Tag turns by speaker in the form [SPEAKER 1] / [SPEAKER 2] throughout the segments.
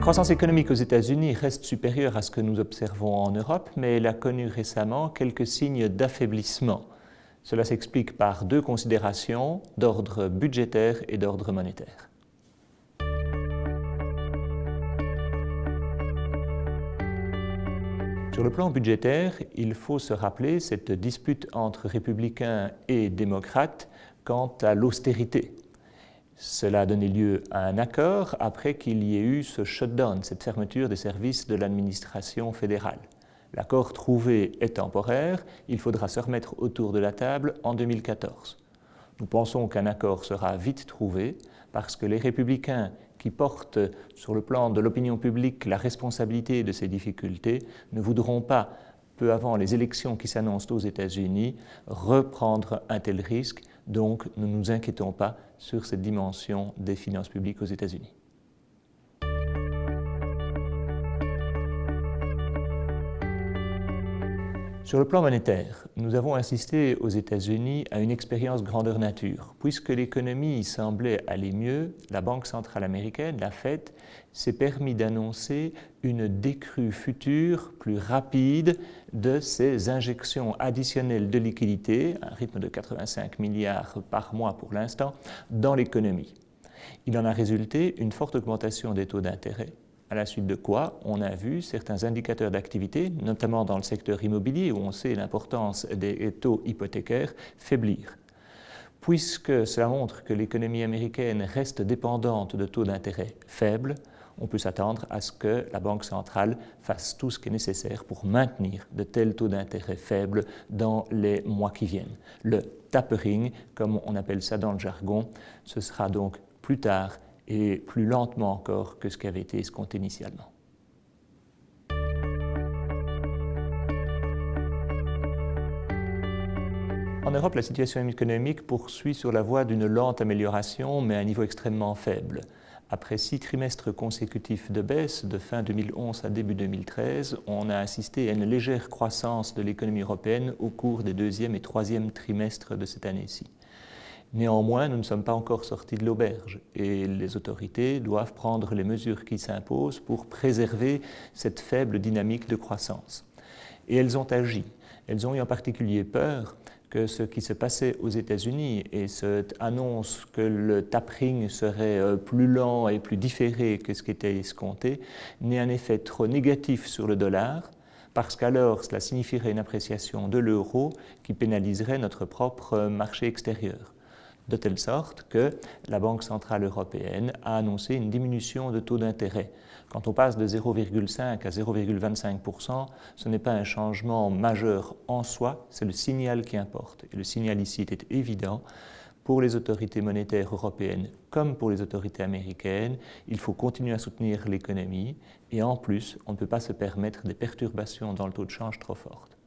[SPEAKER 1] croissance économique aux États-Unis reste supérieure à ce que nous observons en Europe, mais elle a connu récemment quelques signes d'affaiblissement. Cela s'explique par deux considérations d'ordre budgétaire et d'ordre monétaire. Sur le plan budgétaire, il faut se rappeler cette dispute entre républicains et démocrates quant à l'austérité. Cela a donné lieu à un accord après qu'il y ait eu ce shutdown, cette fermeture des services de l'administration fédérale. L'accord trouvé est temporaire, il faudra se remettre autour de la table en 2014. Nous pensons qu'un accord sera vite trouvé parce que les républicains qui portent sur le plan de l'opinion publique la responsabilité de ces difficultés ne voudront pas, peu avant les élections qui s'annoncent aux États-Unis, reprendre un tel risque. Donc, ne nous inquiétons pas sur cette dimension des finances publiques aux États-Unis. Sur le plan monétaire, nous avons assisté aux États-Unis à une expérience grandeur nature. Puisque l'économie semblait aller mieux, la Banque centrale américaine, la Fed, s'est permis d'annoncer une décrue future plus rapide de ces injections additionnelles de liquidités, un rythme de 85 milliards par mois pour l'instant, dans l'économie. Il en a résulté une forte augmentation des taux d'intérêt, à la suite de quoi on a vu certains indicateurs d'activité, notamment dans le secteur immobilier où on sait l'importance des taux hypothécaires, faiblir. Puisque cela montre que l'économie américaine reste dépendante de taux d'intérêt faibles, on peut s'attendre à ce que la Banque centrale fasse tout ce qui est nécessaire pour maintenir de tels taux d'intérêt faibles dans les mois qui viennent. Le tapering, comme on appelle ça dans le jargon, ce sera donc plus tard et plus lentement encore que ce qui avait été escompté initialement. En Europe, la situation économique poursuit sur la voie d'une lente amélioration, mais à un niveau extrêmement faible. Après 6 trimestres consécutifs de baisse, de fin 2011 à début 2013, on a assisté à une légère croissance de l'économie européenne au cours des 2e et 3e trimestres de cette année-ci. Néanmoins, nous ne sommes pas encore sortis de l'auberge et les autorités doivent prendre les mesures qui s'imposent pour préserver cette faible dynamique de croissance. Et elles ont agi. Elles ont eu en particulier peur que ce qui se passait aux États-Unis et cette annonce que le tapering serait plus lent et plus différé que ce qui était escompté n'ait un effet trop négatif sur le dollar, parce qu'alors cela signifierait une appréciation de l'euro qui pénaliserait notre propre marché extérieur. De telle sorte que la Banque centrale européenne a annoncé une diminution de taux d'intérêt. Quand on passe de 0,5 à 0,25%, ce n'est pas un changement majeur en soi, c'est le signal qui importe. Et le signal ici était évident. Pour les autorités monétaires européennes comme pour les autorités américaines, il faut continuer à soutenir l'économie et en plus, on ne peut pas se permettre des perturbations dans le taux de change trop fortes.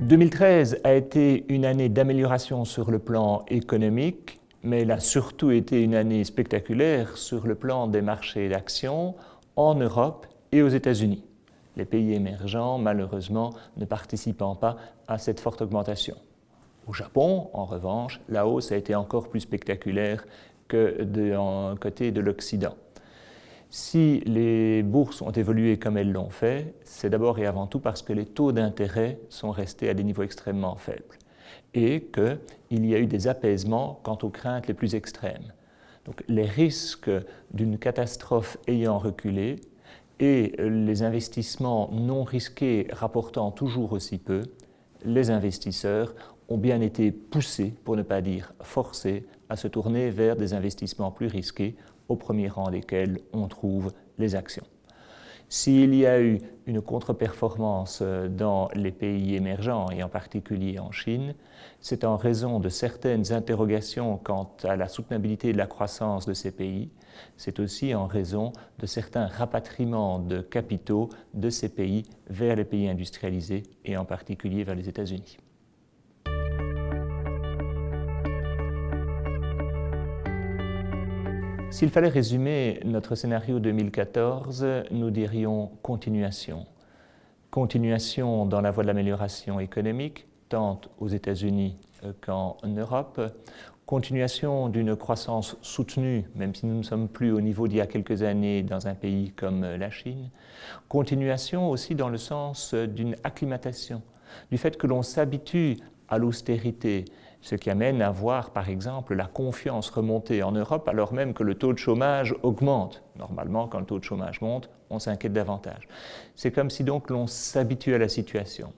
[SPEAKER 1] « 2013 a été une année d'amélioration sur le plan économique, mais elle a surtout été une année spectaculaire sur le plan des marchés d'actions en Europe et aux États-Unis. Les pays émergents, malheureusement, ne participant pas à cette forte augmentation. Au Japon, en revanche, la hausse a été encore plus spectaculaire que du côté de l'Occident. Si les bourses ont évolué comme elles l'ont fait, c'est d'abord et avant tout parce que les taux d'intérêt sont restés à des niveaux extrêmement faibles et qu'il y a eu des apaisements quant aux craintes les plus extrêmes. Donc, les risques d'une catastrophe ayant reculé et les investissements non risqués rapportant toujours aussi peu, les investisseurs ont bien été poussés, pour ne pas dire forcés, à se tourner vers des investissements plus risqués, au premier rang desquels on trouve les actions. S'il y a eu une contre-performance dans les pays émergents, et en particulier en Chine, c'est en raison de certaines interrogations quant à la soutenabilité de la croissance de ces pays. C'est aussi en raison de certains rapatriements de capitaux de ces pays vers les pays industrialisés, et en particulier vers les États-Unis. S'il fallait résumer notre scénario 2014, nous dirions continuation. Continuation dans la voie de l'amélioration économique, tant aux États-Unis qu'en Europe, Continuation d'une croissance soutenue, même si nous ne sommes plus au niveau d'il y a quelques années dans un pays comme la Chine. Continuation aussi dans le sens d'une acclimatation, du fait que l'on s'habitue à l'austérité, ce qui amène à voir par exemple la confiance remonter en Europe alors même que le taux de chômage augmente. Normalement, quand le taux de chômage monte, on s'inquiète davantage. C'est comme si donc l'on s'habitue à la situation.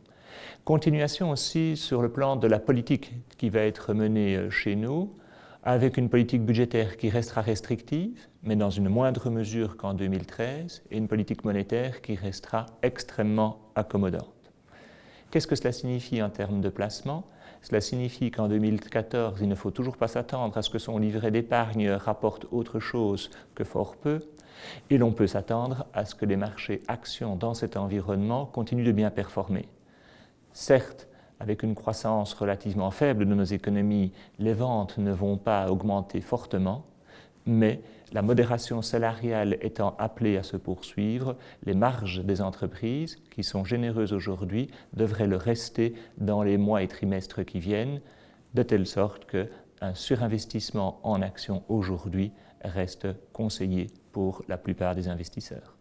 [SPEAKER 1] Continuation aussi sur le plan de la politique qui va être menée chez nous, avec une politique budgétaire qui restera restrictive, mais dans une moindre mesure qu'en 2013, et une politique monétaire qui restera extrêmement accommodante. Qu'est-ce que cela signifie en termes de placement? Cela signifie qu'en 2014, il ne faut toujours pas s'attendre à ce que son livret d'épargne rapporte autre chose que fort peu, et l'on peut s'attendre à ce que les marchés actions dans cet environnement continuent de bien performer. Certes, avec une croissance relativement faible de nos économies, les ventes ne vont pas augmenter fortement, mais la modération salariale étant appelée à se poursuivre, les marges des entreprises, qui sont généreuses aujourd'hui, devraient le rester dans les mois et trimestres qui viennent, de telle sorte qu'un surinvestissement en actions aujourd'hui reste conseillé pour la plupart des investisseurs.